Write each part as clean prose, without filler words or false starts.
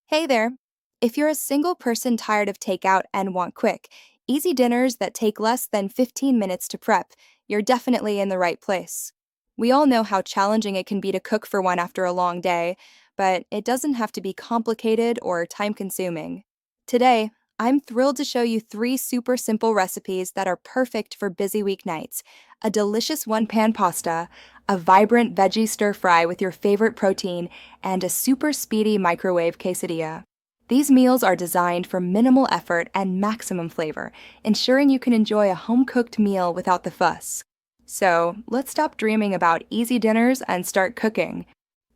Hey there. If you're a single person tired of takeout and want quick, easy dinners that take less than 15 minutes to prep, you're definitely in the right place. We all know how challenging it can be to cook for one after a long day, but it doesn't have to be complicated or time consuming. Today, I'm thrilled to show you three super simple recipes that are perfect for busy weeknights: a delicious one pan pasta, a vibrant veggie stir fry with your favorite protein, and a super speedy microwave quesadilla. These meals are designed for minimal effort and maximum flavor, ensuring you can enjoy a home-cooked meal without the fuss. So, let's stop dreaming about easy dinners and start cooking.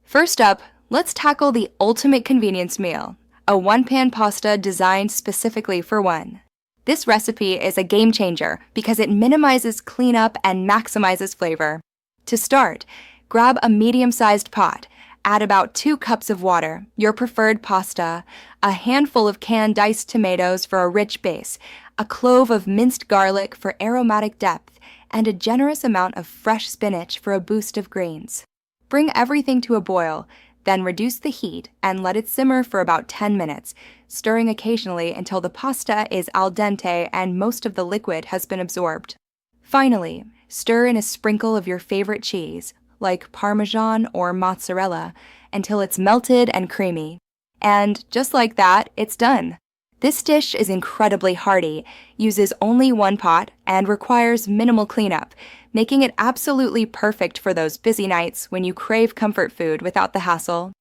First up, let's tackle the ultimate convenience meal, a one-pan pasta designed specifically for one. This recipe is a game changer because it minimizes cleanup and maximizes flavor. To start, grab a medium-sized pot. Add about 2 cups of water, your preferred pasta, a handful of canned diced tomatoes for a rich base, a clove of minced garlic for aromatic depth, and a generous amount of fresh spinach for a boost of greens. Bring everything to a boil, then reduce the heat and let it simmer for about 10 minutes, stirring occasionally until the pasta is al dente and most of the liquid has been absorbed. Finally, stir in a sprinkle of your favorite cheese, like Parmesan or mozzarella, until it's melted and creamy. And just like that, it's done. This dish is incredibly hearty, uses only one pot, and requires minimal cleanup, making it absolutely perfect for those busy nights when you crave comfort food without the hassle.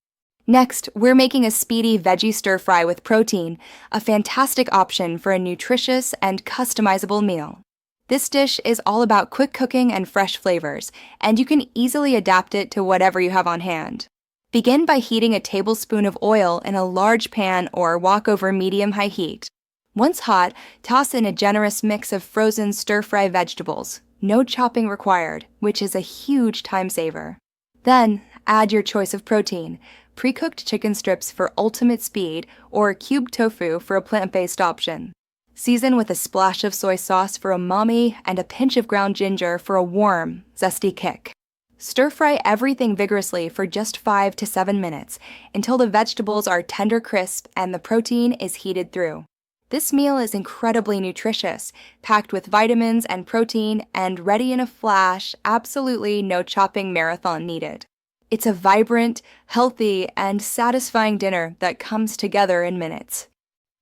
Next, we're making a speedy veggie stir fry with protein, a fantastic option for a nutritious and customizable meal. This dish is all about quick cooking and fresh flavors, and you can easily adapt it to whatever you have on hand. Begin by heating a tablespoon of oil in a large pan or wok over medium-high heat. Once hot, toss in a generous mix of frozen stir-fry vegetables, no chopping required, which is a huge time saver. Then, add your choice of protein: pre-cooked chicken strips for ultimate speed or cubed tofu for a plant-based option. Season with a splash of soy sauce for umami and a pinch of ground ginger for a warm, zesty kick. Stir-fry everything vigorously for just 5 to 7 minutes until the vegetables are tender crisp and the protein is heated through. This meal is incredibly nutritious, packed with vitamins and protein, and ready in a flash, absolutely no chopping marathon needed. It's a vibrant, healthy, and satisfying dinner that comes together in minutes.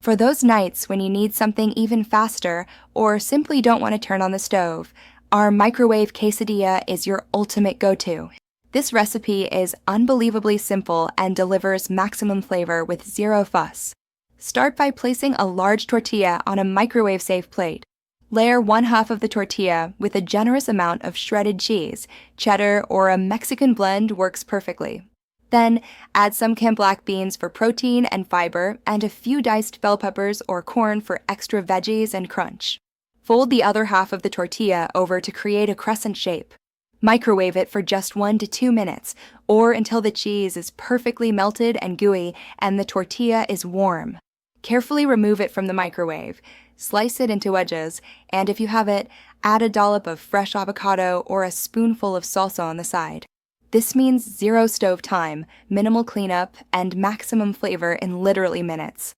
For those nights when you need something even faster or simply don't want to turn on the stove, our microwave quesadilla is your ultimate go-to. This recipe is unbelievably simple and delivers maximum flavor with zero fuss. Start by placing a large tortilla on a microwave-safe plate. Layer 1/2 of the tortilla with a generous amount of shredded cheese. Cheddar or a Mexican blend works perfectly. Then, add some canned black beans for protein and fiber, and a few diced bell peppers or corn for extra veggies and crunch. Fold the other half of the tortilla over to create a crescent shape. Microwave it for just 1 to 2 minutes, or until the cheese is perfectly melted and gooey and the tortilla is warm. Carefully remove it from the microwave, slice it into wedges, and if you have it, add a dollop of fresh avocado or a spoonful of salsa on the side. This means zero stove time, minimal cleanup, and maximum flavor in literally minutes.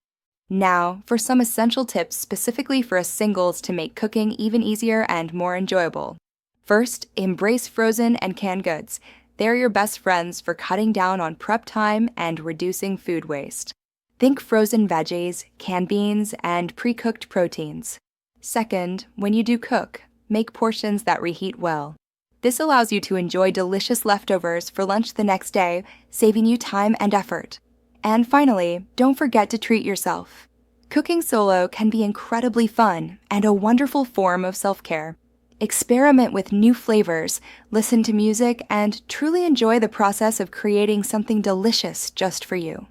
Now, for some essential tips specifically for us singles to make cooking even easier and more enjoyable. First, embrace frozen and canned goods. They're your best friends for cutting down on prep time and reducing food waste. Think frozen veggies, canned beans, and pre-cooked proteins. Second, when you do cook, make portions that reheat well. This allows you to enjoy delicious leftovers for lunch the next day, saving you time and effort. And finally, don't forget to treat yourself. Cooking solo can be incredibly fun and a wonderful form of self-care. Experiment with new flavors, listen to music, and truly enjoy the process of creating something delicious just for you.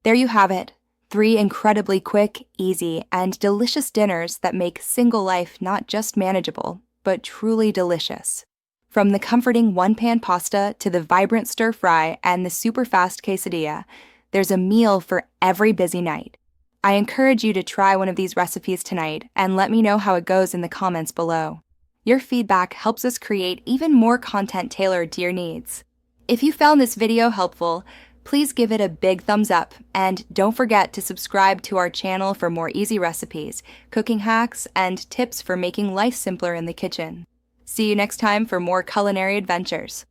There you have it, 3 incredibly quick, easy, and delicious dinners that make single life not just manageable, but truly delicious. From the comforting one-pan pasta to the vibrant stir-fry and the super-fast quesadilla, there's a meal for every busy night. I encourage you to try one of these recipes tonight and let me know how it goes in the comments below. Your feedback helps us create even more content tailored to your needs. If you found this video helpful, please give it a big thumbs up, and don't forget to subscribe to our channel for more easy recipes, cooking hacks, and tips for making life simpler in the kitchen. See you next time for more culinary adventures.